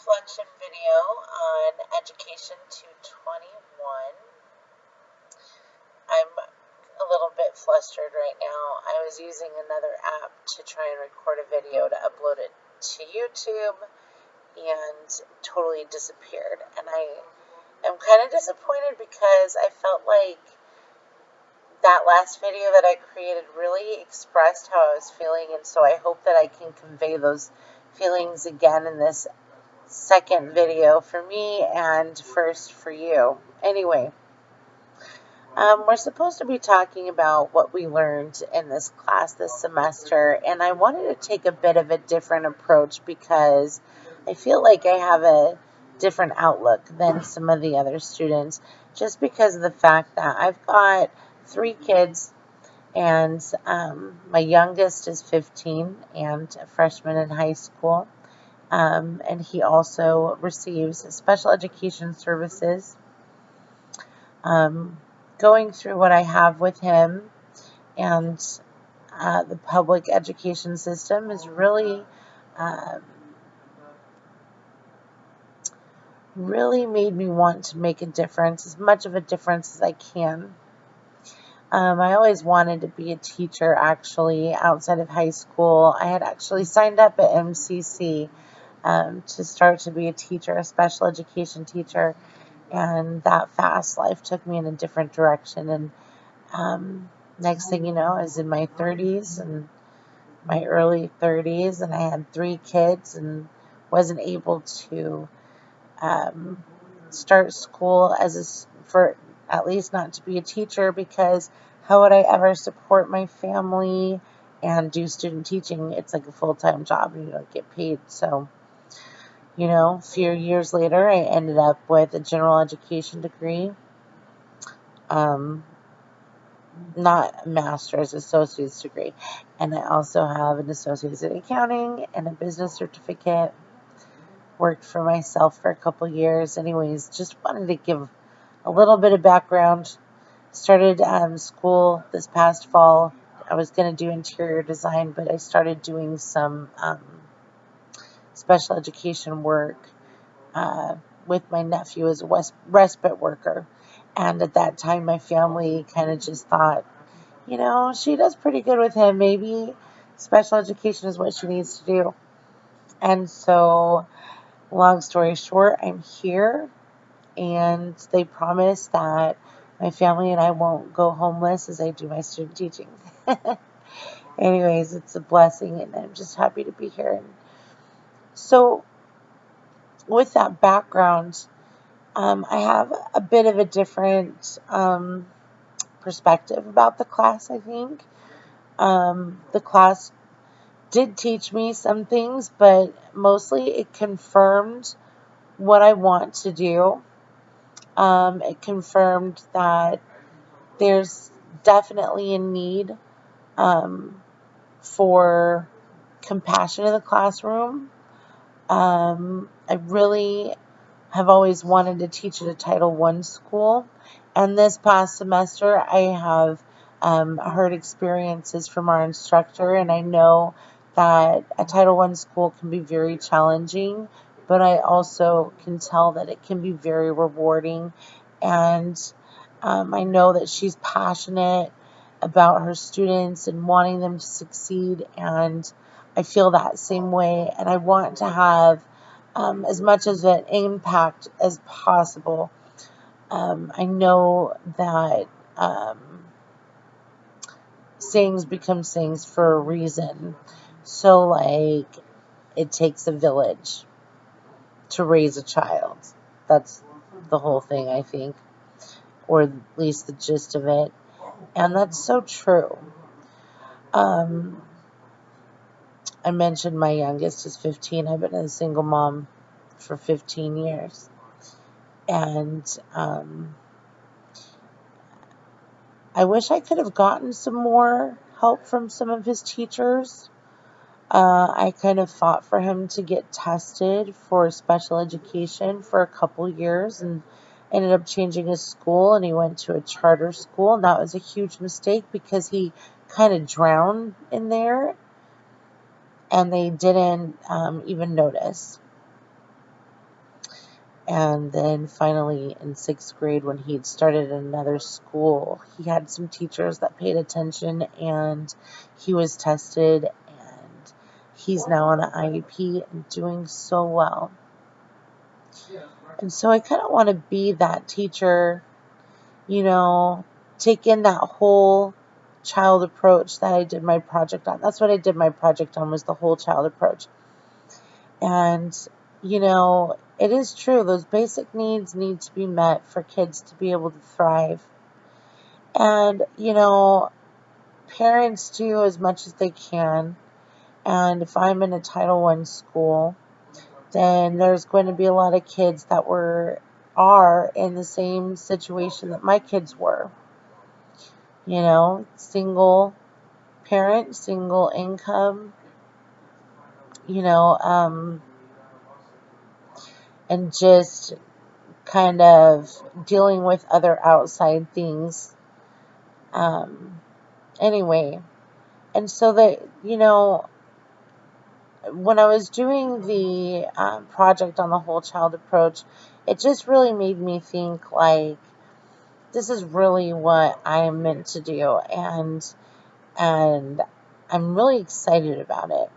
reflection video on Education 221. I'm a little bit flustered right now. I was using another app to try and record a video to upload it to YouTube and totally disappeared. And I am kind of disappointed because I felt like that last video that I created really expressed how I was feeling, and so I hope that I can convey those feelings again in this second video for me and first for you. Anyway, we're supposed to be talking about what we learned in this class this semester, and I wanted to take a bit of a different approach because I feel like I have a different outlook than some of the other students, just because of the fact that I've got 3 kids, and my youngest is 15 and a freshman in high school. And he also receives special education services. Going through what I have with him and the public education system is really made me want to make a difference, as much of a difference as I can. I always wanted to be a teacher, actually, outside of high school. I had actually signed up at MCC to start to be a teacher, a special education teacher, and that fast life took me in a different direction. And next thing you know, I was in my 30s and my early 30s, and I had 3 kids and wasn't able to start school for at least not to be a teacher, because how would I ever support my family and do student teaching? It's like a full-time job and you don't get paid. So, a few years later, I ended up with a general education degree, not a master's, associate's degree. And I also have an associate's in accounting and a business certificate. Worked for myself for a couple years. Anyways, just wanted to give a little bit of background. Started school this past fall. I was going to do interior design, but I started doing some special education work with my nephew as a respite worker. And at that time, my family kind of just thought, she does pretty good with him. Maybe special education is what she needs to do. And so, long story short, I'm here, and they promise that my family and I won't go homeless as I do my student teaching. Anyways, it's a blessing, and I'm just happy to be here. And so, with that background, I have a bit of a different perspective about the class, I think. The class did teach me some things, but mostly it confirmed what I want to do. It confirmed that there's definitely a need for compassion in the classroom. I really have always wanted to teach at a Title I school, and this past semester I have heard experiences from our instructor, and I know that a Title I school can be very challenging, but I also can tell that it can be very rewarding, and I know that she's passionate about her students and wanting them to succeed, and I feel that same way, and I want to have as much of an impact as possible. I know that sayings become sayings for a reason. So, like, it takes a village to raise a child. That's the whole thing, I think, or at least the gist of it. And that's so true. I mentioned my youngest is 15. I've been a single mom for 15 years. And I wish I could have gotten some more help from some of his teachers. I kind of fought for him to get tested for special education for a couple years and ended up changing his school, and he went to a charter school, and that was a huge mistake because he kind of drowned in there, and they didn't even notice. And then finally in 6th grade, when he'd started another school, he had some teachers that paid attention, and he was tested, and he's now on an IEP and doing so well. And so I kind of want to be that teacher, you know, take in that whole child approach that I did my project on. That's what I did my project on, was the whole child approach. And, it is true. Those basic needs need to be met for kids to be able to thrive. And, parents do as much as they can. And if I'm in a Title I school, then there's going to be a lot of kids that are in the same situation that my kids were. Single parent, single income, and just kind of dealing with other outside things. Anyway, and so that, when I was doing the project on the whole child approach, it just really made me think, like, this is really what I am meant to do, and I'm really excited about it.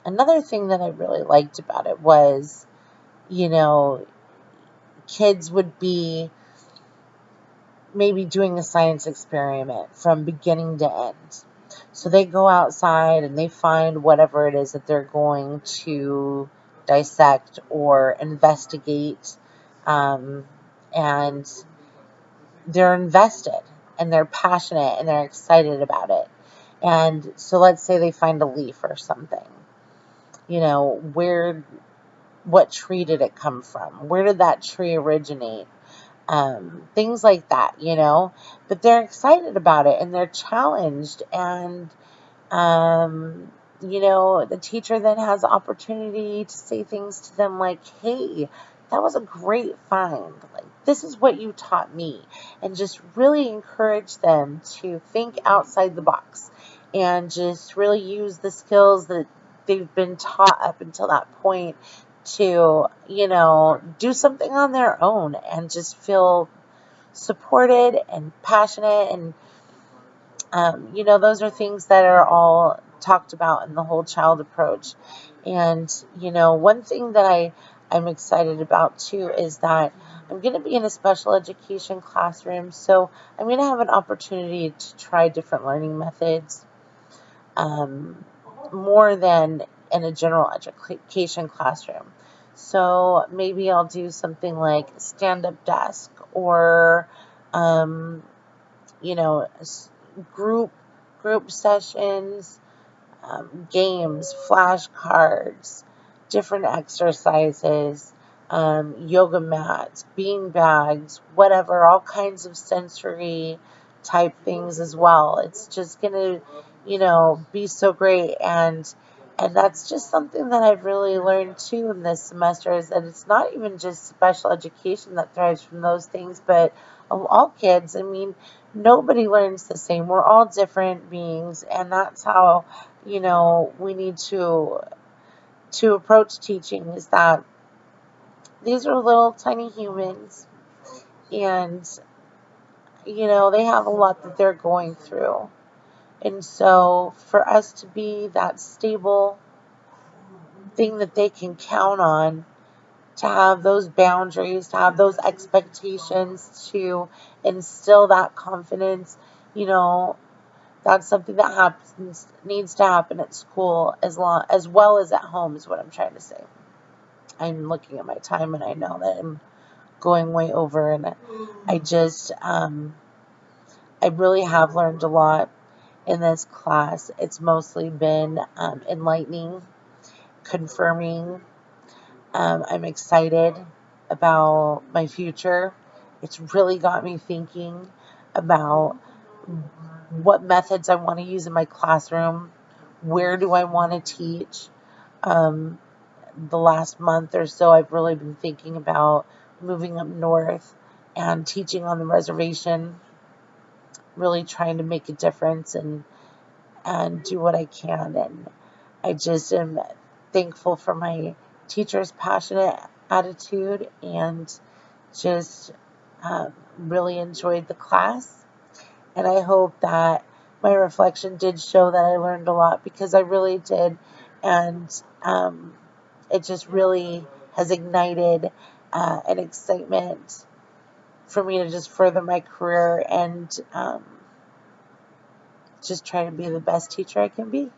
Another thing that I really liked about it was, kids would be maybe doing a science experiment from beginning to end. So they go outside and they find whatever it is that they're going to dissect or investigate, and they're invested and they're passionate and they're excited about it. And so let's say they find a leaf or something. What tree did it come from? Where did that tree originate? Things like that, but they're excited about it and they're challenged, and the teacher then has the opportunity to say things to them like, hey, that was a great find. Like, this is what you taught me. And just really encourage them to think outside the box and just really use the skills that they've been taught up until that point to, do something on their own and just feel supported and passionate. And those are things that are all talked about in the whole child approach. And, one thing that I'm excited about too is that I'm going to be in a special education classroom. So I'm going to have an opportunity to try different learning methods, more than in a general education classroom. So maybe I'll do something like stand-up desk, or, you know, group sessions, games, flashcards, different exercises, yoga mats, bean bags, whatever, all kinds of sensory type things as well. It's just gonna, be so great. And that's just something that I've really learned too in this semester, is that it's not even just special education that thrives from those things, but all kids. I mean, nobody learns the same. We're all different beings, and that's how, we need to approach teaching, is that these are little tiny humans, and, they have a lot that they're going through. And so for us to be that stable thing that they can count on, to have those boundaries, to have those expectations, to instill that confidence, that's something that needs to happen at school as well as at home, is what I'm trying to say. I'm looking at my time and I know that I'm going way over, and I just, I really have learned a lot in this class. It's mostly been enlightening, confirming. I'm excited about my future. It's really got me thinking about what methods I want to use in my classroom. Where do I want to teach? The last month or so, I've really been thinking about moving up north and teaching on the reservation, really trying to make a difference and do what I can. And I just am thankful for my teachers' passionate attitude and just really enjoyed the class. And I hope that my reflection did show that I learned a lot, because I really did. And it just really has ignited an excitement for me to just further my career and just try to be the best teacher I can be.